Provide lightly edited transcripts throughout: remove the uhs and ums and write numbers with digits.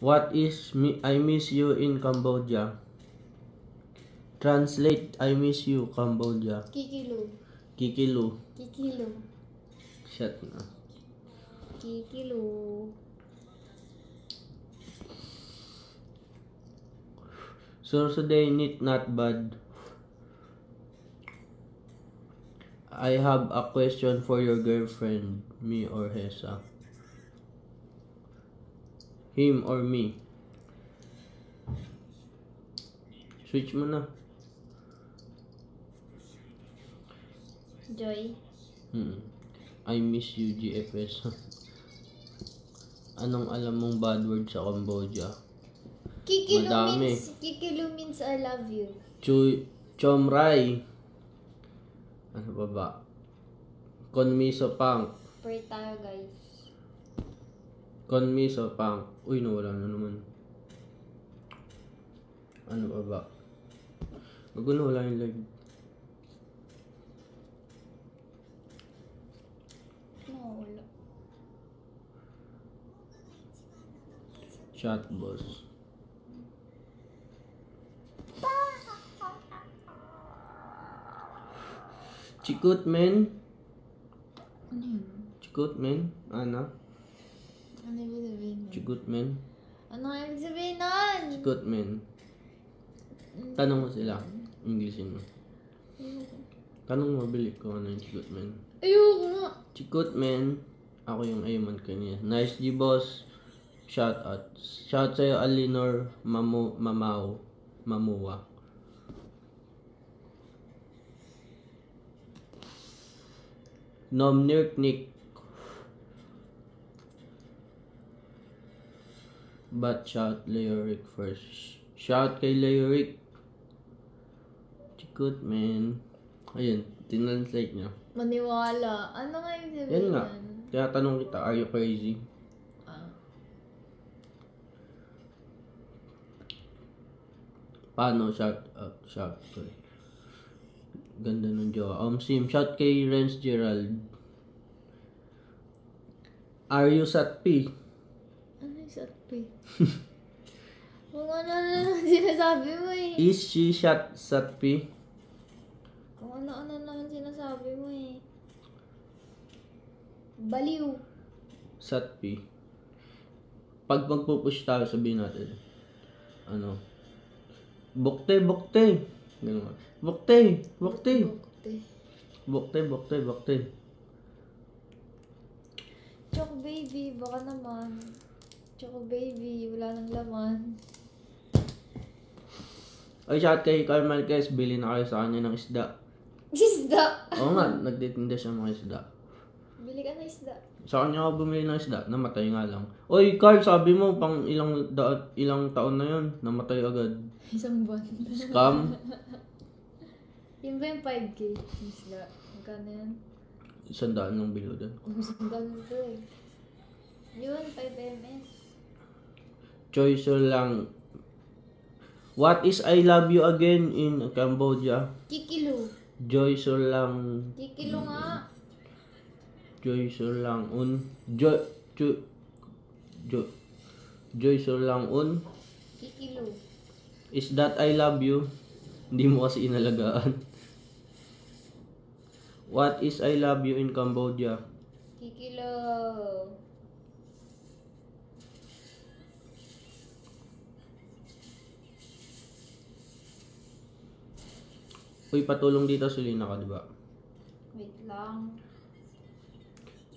What is I miss you in Cambodia? Translate, I miss you, Cambodia. Kikilo. Kikilo. Kikilo. Shut na. Kikilo. So today, not bad. I have a question for your girlfriend, me or Hesa. Him or me? Switch mo na. Joy. I miss you, GFS. Anong alam mong bad word sa Cambodia? Madami. Kikilo means I love you. Chomray. Ano ba? Konmiso pang. Pray tayo, guys. Konmiso pang. Uy, nawala na naman. Ano ba? Bago wala yung live. Wala. Chat boss. Chikut men. Ano yun? Chikut men. Ana. Ano ibig sabihin nun? Chikut men. Ano ibig sabihin nun? Chikut men. Tanong mo sila. Englishin mo. Tanong mo, bili ko ano yung chikut men. Ayoko nga. Chikut men. Ako yung Ayman kanina. Nice G boss. Shout out. Shout sa'yo Alinor Mamuwa. Nomnirknik. But shout Leoric first. Shout kay Leoric. Chikut man. Ayun, tinranslate niya. Maniwala. Ano nga ibig sabihin Yan nga. nun? Kaya tanong kita, are you crazy? Paano? Shout out. Shout. Sorry. Ganda ng jowa. Sim. Shout kay Renz Gerald. Are you Satpi? Ano yung satpi? Kung ano lang sinasabi mo eh. Is she Satpi? Kung ano naman sinasabi mo eh. Baliw. Satpi. Pag magpupush tayo, sabihin natin. Ano? Bukte. Ganun. Bukte. Choco baby, baka naman. Choco baby, wala nang laman. Ay, shout kay Carl Marquez. Bili na kayo sa kanya ng isda. Isda! Oo nga, nagtitinda siya mga isda. Bili ka na isda. Sa kanya ako bumili ng isda. Namatay nga lang. Oy, Carl, sabi mo, pang ilang taon na yun. Namatay agad. Isang buwan. Scam. Yung ba yung 5K? Isda. Magkano yan? 100 ng bilo doon. Isang dami ito eh. Yun, 5 ms. Choice lang. What is I love you again in Cambodia? Kikilo. Joy so lang. Kikilo nga. Joy so lang un. Joy so lang un. Kikilo. Is that I love you? Hindi mo kasi inalagaan. What is I love you in Cambodia? Kikilo. Uy, patulong dito si Lina ka, diba? Wait lang.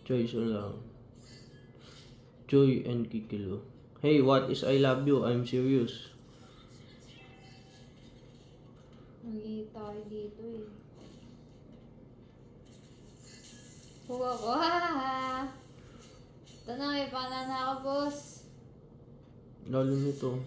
Joy so lang. Joy and Kikilo. Hey, what is I love you? I'm serious. Nagigit tayo dito eh. Huwag ako, hahaha. Ito na, may panana ako, boss. Lalo nito.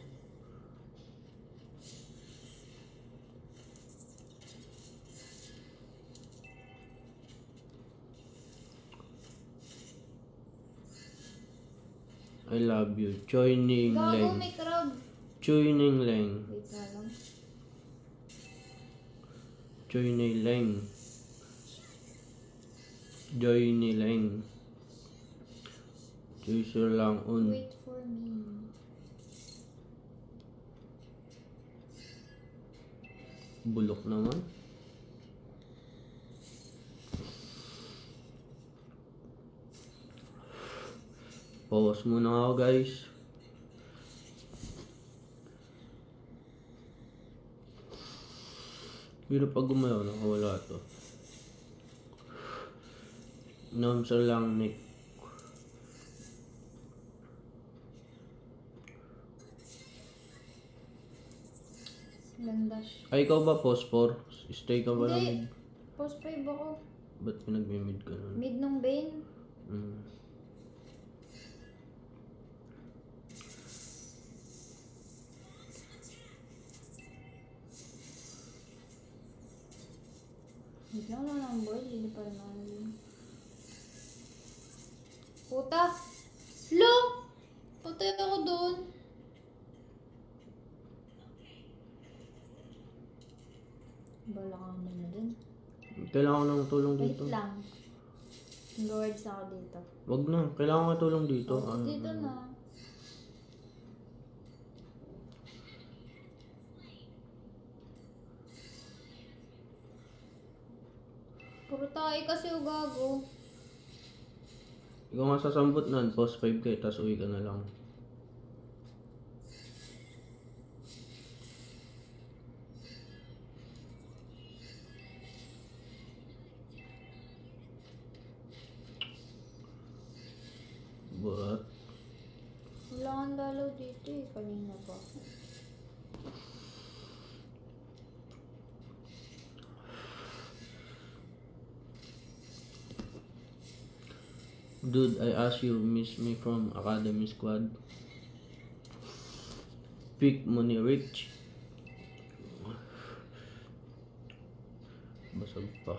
I love you. Choy Ning Gago, Leng. may crab. Choy Ning Leng. Wait na lang. Choy Ning Leng. Joy ni Leng. Joy so lang un. Wait for me. Bulok naman. Pause muna ako guys. Pero pag gumayaw, nakawala to. Inom sa lang neck. Ganda. Ay, ikaw ba phosphor? Stay ka ba Hindi. ng mid? Post 5 ako. Ba't pinag-mid ka nun? Mid nung Bane. Mm. Wait lang lang boy. Hindi pa rin ako yun. Puta! Lo! Patay ako doon. Bala ka naman na din. Kailangan ko ng tulong Wait dito. lang. Lords ako dito. Wag na, kailangan ko ng tulong dito. Dito na. Puro tayo kasi o gago. Ikaw nga sasambot nun, post 5 kayo, tas uwi ka na lang. But, Wala kang dalaw dito eh. Kanina pa. dude, I asked you, miss me from Academy Squad. Pick money rich. Basag pa.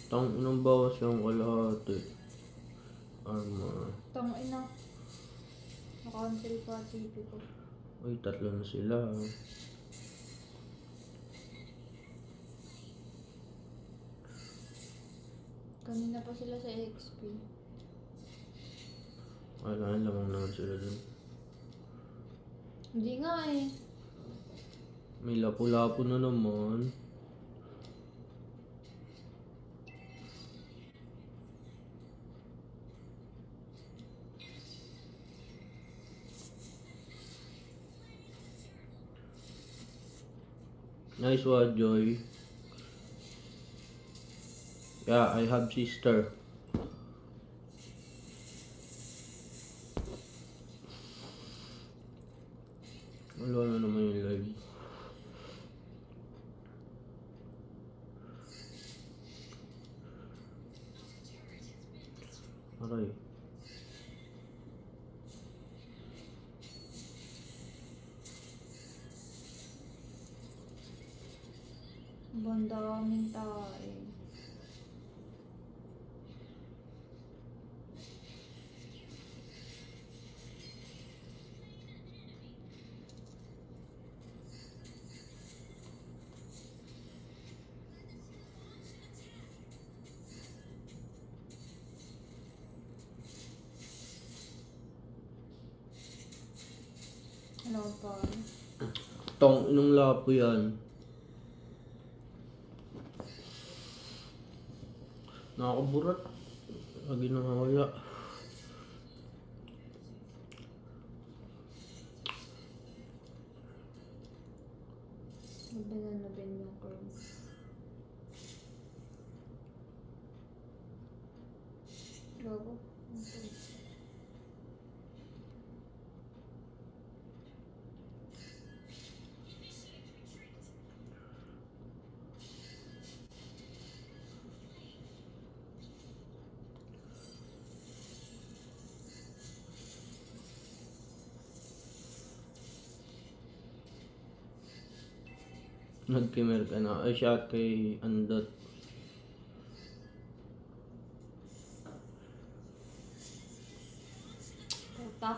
Tang inang bawas yung kalahati. Armor. Tang ina. Nakancel pa TV ko. Uy, tatlo na sila. Kanina pa sila sa XP. Wala, lamang naman sila dun. Hindi nga eh. May lapu-lapu na naman. Nice one, Joy. Yeah, I have sister. Wala na naman yung live. Aray. Banda kaming tayo. Ano pa? Tong inong lapo yan. Nakakaburat. Lagi nakawala. Nabin yung curve. Gago. Okay. Nag-kimmer ka na. Ay, shot kay Andot. Puta.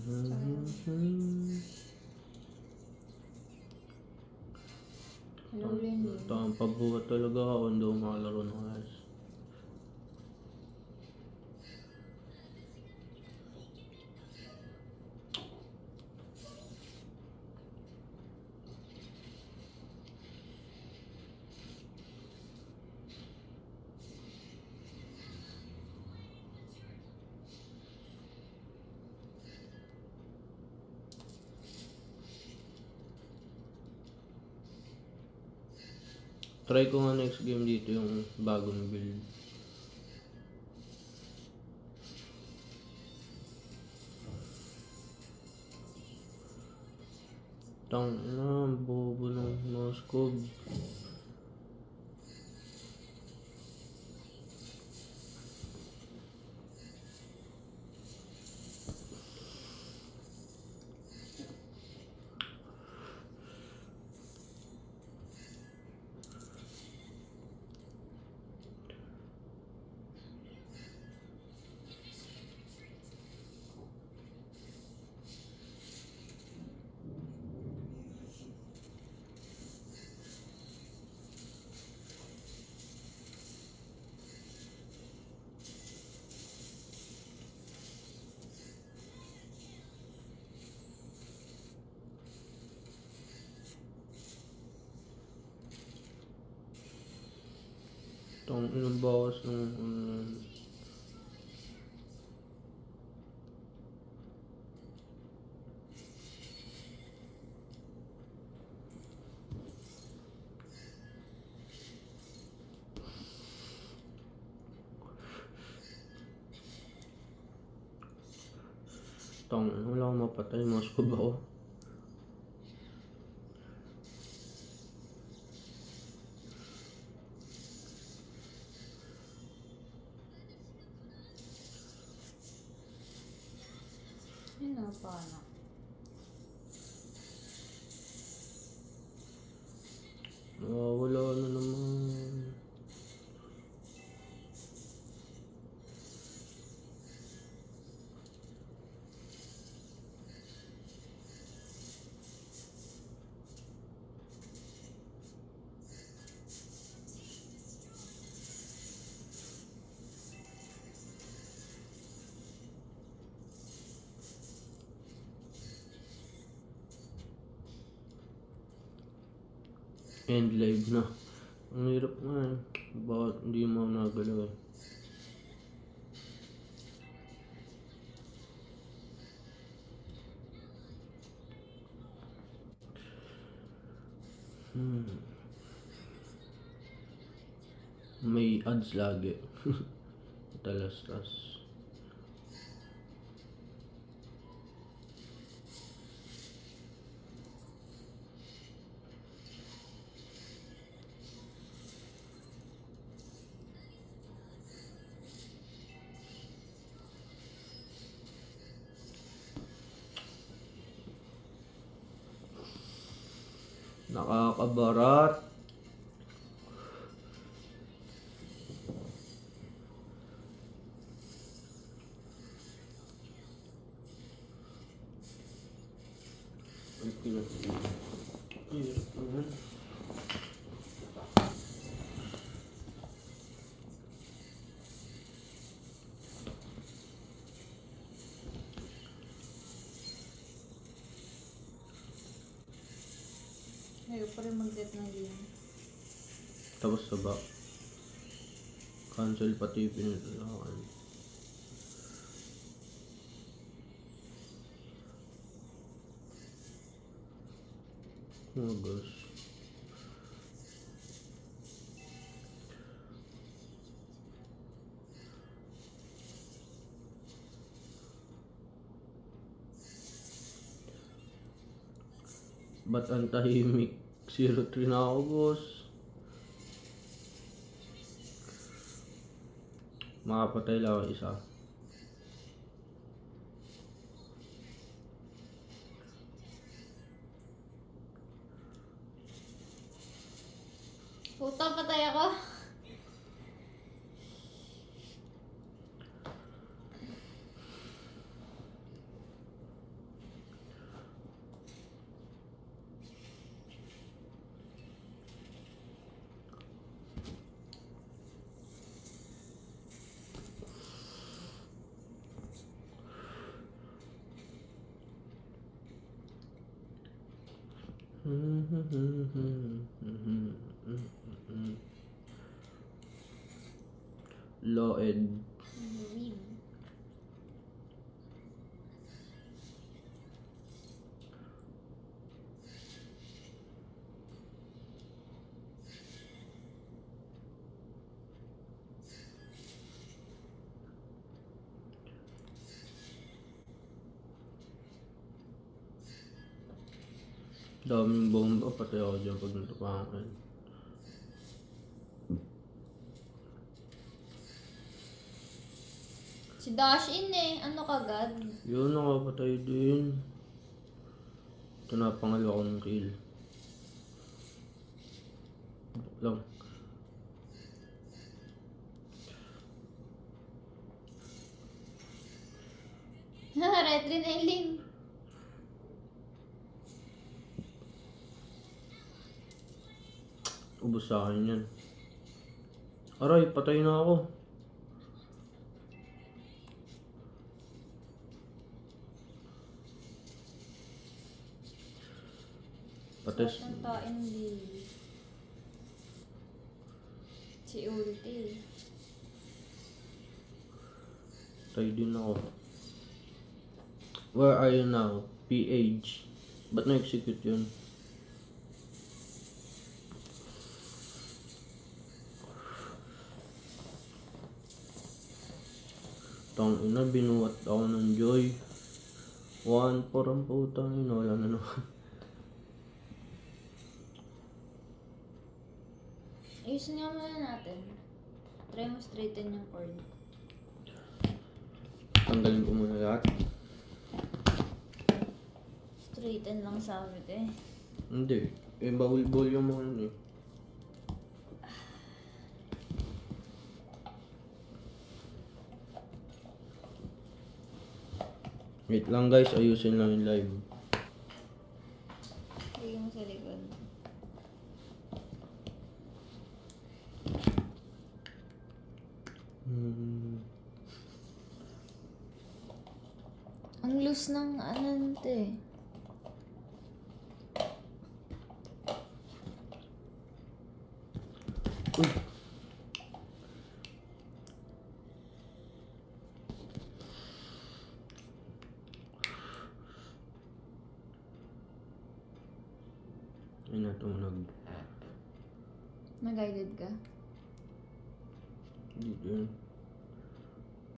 Hello, Lenny. Ang pabuhat talaga ako, hindi ako makalaro ng ayos. Try ko nga next game dito yung bagong build. Tang ina, bobo ng Moskov. Tang inang bawas ng tang wala akong mapatay, Moskov ako. Ano pa na? Wala na naman. End live na. Ang hirap nga eh. Bakit hindi mo nagalaw eh. May ads lagi. Talastas. Nakakabarat. Ay, pinag-hirap naman. Ayaw pa rin mag-get ng game. Tapos sa back. Cancel pati yung pinaglakan. Oh gosh. Ba't ang tahimik? 0-3 na ako, boss. Makapatay lang ako isa. Puta, patay ako. Loed. Louis. Daming bomba, patay ako dyan pag natupakan. Si Dashin eh. Ano kagad? Yun, nakapatay din. Ito na pangalawa kong kill. Lang. Retrin Eileen. Ubus sa akin yan. Aray, patay na ako. Patay. Ang tain din. Si Ulti. Patay din ako. Where are you now? PH. Ba't na-execute yun? Tang ina, binuhat ako ng Joy. 1-4 ang putang ina, wala na naman. Ayusin nga muna natin. Try mo straighten yung cord. Tanggalin ko muna lahat. Straighten lang sabi ko eh. Hindi. Eh, bawal-bawal yung mga ano eh. Wait lang guys, ayusin lang yung live. Lagyan mo sa likod. Ang loose ng ano nito eh. Uy! Ay, natunog. Na-guided ka? Dito yun.